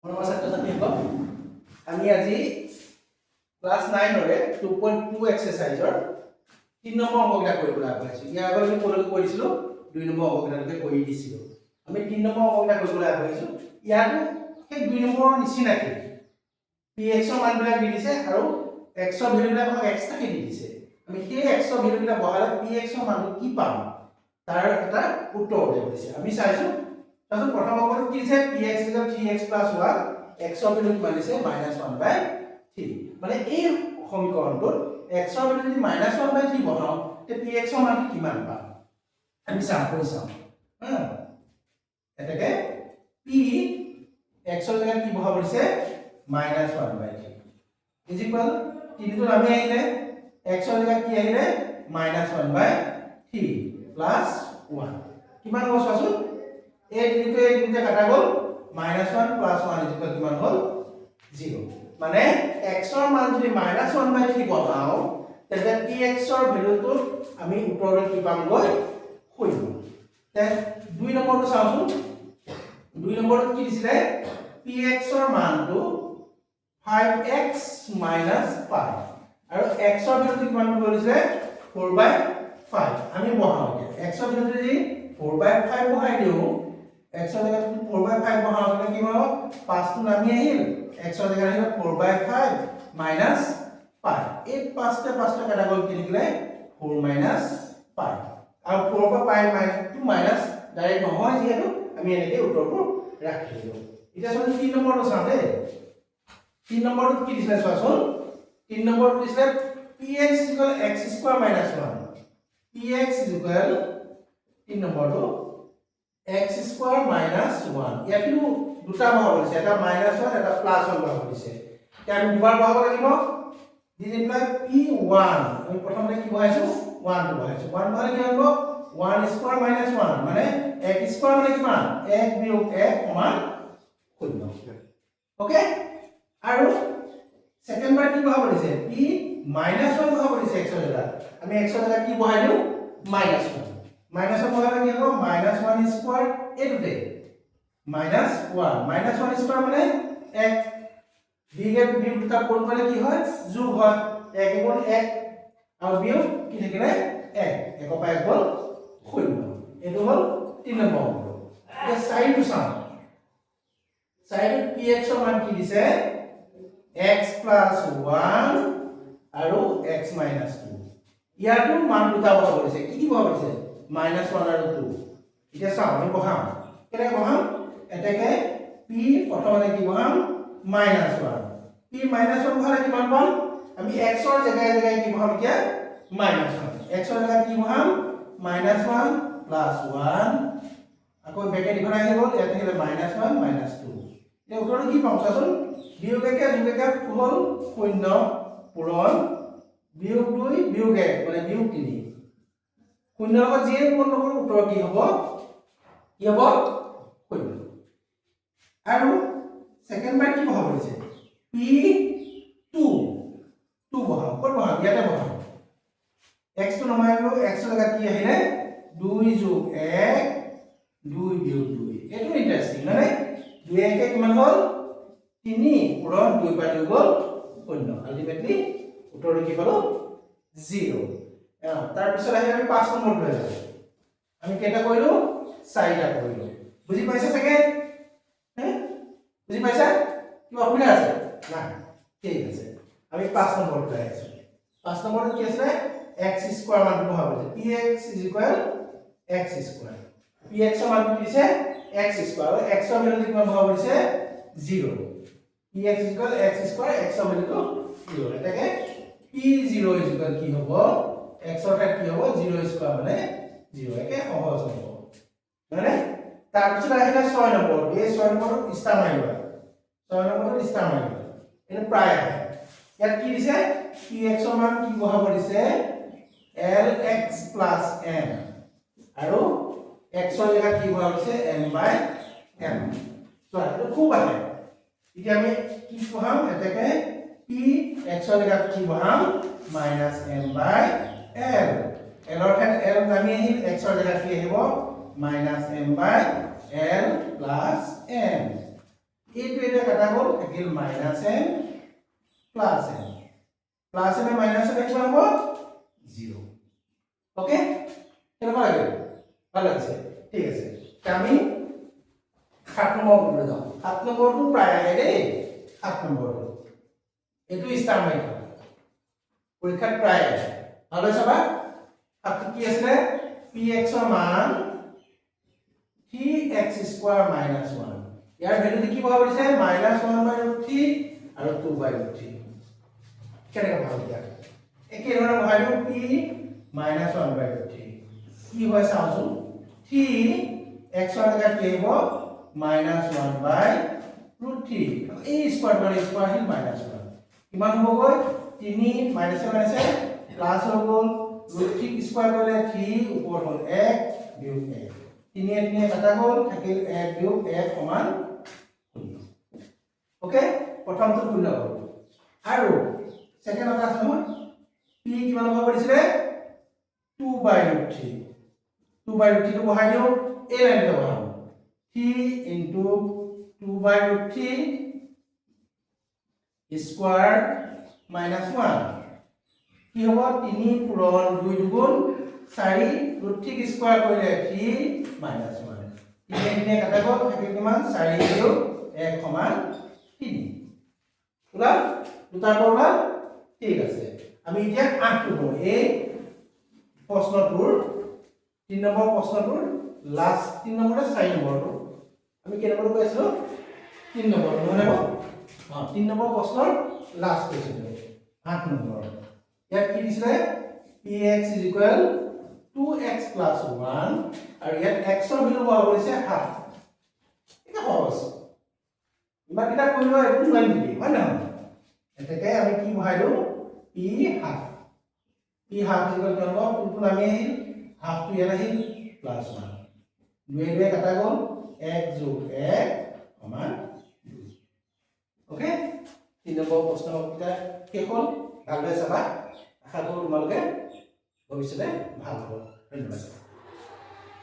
মৰমৰ ছাত্ৰ-ছাত্ৰীসকল, আমি আজি ক্লাছ 9 ৰে 2.2 এক্সাৰসাইজৰ 3 নম্বৰ অংকটা কৰিবলৈ আগবাঢ়িছো। ইয়াৰ আগতে আমি কলৈকে কৰিছিলো 2 নম্বৰ অংকটালৈকে কৰি দিছিলো। আমি 3 নম্বৰ অংকটা কৰিবলৈ আগবাঢ়িছো। ইয়াতো সেই 2 নম্বৰৰ নিচিনাকৈ px ৰ মানবিলাক দি দিছে আৰু x ৰ ভ্যালুবিলাক আমাক এক্সট্ৰাকে দি দিছে। আমি সেই x ৰ ভ্যালুবিলাক বহালে px ৰ মানটো কি পাম তাৰ এটা উত্তৰ উলিয়াব দিছে। আমি চাইছো তাহলে প্ৰথম অংকটো কি দিছে px 3x + 1 x ৰ ভ্যালু কিমান দিছে -1/3 মানে এই সমীকৰণটোত x ৰ ভ্যালু যদি -1/3 বহাও তে px ৰ মান কিমান পাম আমি চাম কৰি চাম। এটাকে p x ৰ জায়গাত কি বহাব দিছে -1/3 ইজ ইকুয়াল তিনিটো আমি আহিলে x ৰ জায়গাত কি আহিলে -1/3 প্লাস 1 কিমান হ'ব চোৱাচোন এই তিনিটা কাটা গ'ল -1 প্লাস 1 ইজ ইকুয়াল কিমান হ'ল 0 মানে x ৰ মান যদি -1/3 বহাও তেন্তে px ৰ ভ্যালুটো আমি উত্তৰত কি পাম গৈ 0 তে 2 নম্বৰটো চাওঁচোন 2 নম্বৰত কি দিছিলে px ৰ মানটো 5x - 5 আৰু x ৰ ভ্যালুটো কিমান কৰিছে 4/5 আমি বহাও এতিয়া x ৰ ভ্যালু যদি 4/5 বহাই দিও x ৰ জায়গাত 4/5 বহাও মানে কি হ'ব 5 টো নামি আহিল x ৰ জায়গাত আহিল 4/5 - 5 এই 5টা কাটা গ'ল কি লিখিলে 4 - 5 আৰু 4 পৰা 5 - 2 মাইনাস ডাইৰেক্ট নহয় যেহেতু আমি এনেকৈ উত্তৰটো ৰাখি দিলো। এতিয়া চোন 3 নম্বৰটো চাওঁ দেই 3 নম্বৰটো কি দিছিলে চোৱাচোন 3 নম্বৰটো দিছিলে px = x² - 1 px = 3 নম্বৰটো x² - 1 ইয়াতো দুটা বহাব দিছে এটা -1 এটা +1 বহাব দিছে এতিয়া আমি দুবাৰ বহাব লাগিব দিস ইমপ্লাই p1 আমি প্ৰথমতে কি বহাইছো 1 টো বহাইছো 1 বহালে কি হ'ব 1² - 1 মানে x² মানে কিমান 1 - 1 = 0 ওকে আৰু সেকেন্ড বাৰ কি বহাব দিছে p -1 বহাব দিছে x ৰ জায়গাত আমি x ৰ জায়গাত কি বহাই দিও -1 বহালে কি হ'ব -1² এইটোতে -1 -1² মানে 1 বিয়োগ দুটা পূৰণ কৰিলে কি হয় যোগ হয় 1 × 1 আৰু বিয়োগ কি থাকিলে 1 1 পৰা 1 গ'ল 0 এইটো হ'ল 3 নম্বৰ অংক। এতিয়া সাইডটো চাওঁ সাইডত px ৰ মান কি দিছে x + 1 আৰু x - 2 ইয়াতো মান দুটা বহাব দিছে কি বহাব দিছে -1 আৰু 2 এতিয়া চাওঁ আমি বহাম কেনে বহাম এটাকে p প্ৰথমতে কি বহাম -1 p -1 বহালে কিমান পাম আমি x ৰ জায়গায় কি বহাম এতিয়া -1 x ৰ জায়গাত কি বহাম -1 + 1 আকৌ ব্ৰেকেট ইফালে আহি গ'ল ইয়াত থাকিলে -1 - 2 এই উত্তৰটো কি পাম চাচোন বিয়োগকে যোগকে হ'ল 0 পূৰণ বিয়োগ 2 বিয়োগ 1 মানে বিয়োগ 3 0 লগত যিয়ে পূৰণ নকৰো উত্তৰ কি হ'ব 0 আৰু সেকেন্ড বাৰ কি বহাব দিছে p2 বহাম ক'ত বহাম ইয়াতে বহাম x টো নমাই গ'লো x ৰ জায়গাত কি আহিলে 2 + 1 2 বিয়োগ 2 এইটো ইন্টাৰেষ্টিং মানে 2 1 কিমান হ'ল 3 পূৰণ 2 পৰা 2 গ'ল 0 আলটিমেটলি উত্তৰটো কি পালো 0 তাৰ পিছত আহি আমি 5 নম্বৰটো লৈ যাম আমি কেইটা কৰিলো 4টা কৰিলো বুজি পাইছা চাগে বুজি পাইছা কি অসুবিধা আছে না ঠিক আছে আমি 5 নম্বৰটো লৈ আহিছো 5 নম্বৰটো কি আছে x² মানটো বহাব দিছে px = x²। px ৰ মানটো দিছে x² আৰু x ৰ ভ্যালু কিমান বহাব দিছে 0 px = x² x ৰ ভ্যালুটো 0 এটাকে p0 = কি হ'ব x ৰ ঠাইত কি হ'ব 0² মানে 0 একে সহজ হ'ব মানে তাৰ পিছত আহিলে 6 নম্বৰ এই 6 নম্বৰটো ষ্টাৰ মাৰিবা 6 নম্বৰটো ষ্টাৰ মাৰিবা এনে প্ৰায় আহে ইয়াত কি দিছে px ৰ মান কি বহাব দিছে lx + m আৰু x ৰ জায়গাত কি বহাব দিছে m/m তো এটা খুব আহে এতিয়া আমি কি বহাম এটাকে p x ৰ জায়গাত কি বহাম -m/l l ৰ ঠাইত l নামি আহিল x ৰ জায়গাত কি আহিব -m/l + m এইটো এটা কাটা গ'ল থাকিল minus n plus n plus n minus n কিমান হ'ব 0 ওকে কেনেকুৱা লাগিল ভাল লাগিছে ঠিক আছে আমি 7 নম্বৰলৈ যাওঁ 7 নম্বৰটো প্ৰায় আহে দেই 7 নম্বৰটো এইটো ষ্টাৰ মাৰি থোৱা পৰীক্ষাত প্ৰায় আহে ভালকৈ চাবা তাত কি আছিলে px ৰ মান 3x² - 1 ইয়াৰ ভ্যালুটো কি বহাব দিছে -1/√3 আৰু 2/√3 কেনেকৈ বহাব দিয়া একে ধৰণে বহাই দিওঁ p -1/√3 কি হয় চাওঁচোন 3x ৰ জেগাত কি হ'ব -1/√3 এই স্কয়াৰ মানে স্কয়াৰ হিল -1 কিমান হ'বগৈ 3 মাইনাছে মাইনাছে প্লাস হৈ গ'ল √3 স্কয়াৰ কৰিলে 3 ওপৰ হ'ল 1 বিয়োগ 1 3 3 কাটা গ'ল থাকিল 1 বিয়োগ 1 সমান 0 ওকে প্ৰথমটো শূন্য হ'ল আৰু সেকেন্ড এটা আছে নহয় p কিমান হ'ব দিছিলে 2/√3 2/√3 টো বহাই দিও এই লাইনটো বহাম 3 into 2/√3 square minus 1 কি হ'ব 3 পূৰণ 2 দুগুণ 4 √3 স্কয়াৰ কৰিলে 3 minus 1 3 কাটা গ'ল থাকিল কিমান 4 বিয়োগ 1 সমান 3 ওলাল দুটাৰ পৰা ওলাল ঠিক আছে আমি এতিয়া 8 টো এই প্ৰশ্নটোৰ 3 নম্বৰ প্ৰশ্নটোৰ লাষ্ট 3 নম্বৰতে 4 নম্বৰটো আমি কেনে নম্বৰ কৈছিলো 3 নম্বৰ নহয় নে 3 নম্বৰ প্ৰশ্নৰ লাষ্ট কোৱেশ্চন 8 নম্বৰ ইয়াত কি দিছিলে px = 2x + 1 আৰু ইয়াত x ৰ ভ্যালু বহাব দিছে হাফ এটা সহজ ইমান কিটা কৰিলো একো নাই নেকি হয় না এটাকে আমি কি বহাই দিও p হাফ = কিমান হ'ব কোনটো নামি আহিল হাফ টো ইয়াত আহিল +1 দুই দুই কাটা গ'ল 1 + 1 সমান 2 ওকে 3 নম্বৰ প্ৰশ্নটা শেষ হ'ল ভালদৰে চাবা আশা কৰোঁ তোমালোকে ভৱিষ্যতে ভাল হ'ব ধন্যবাদ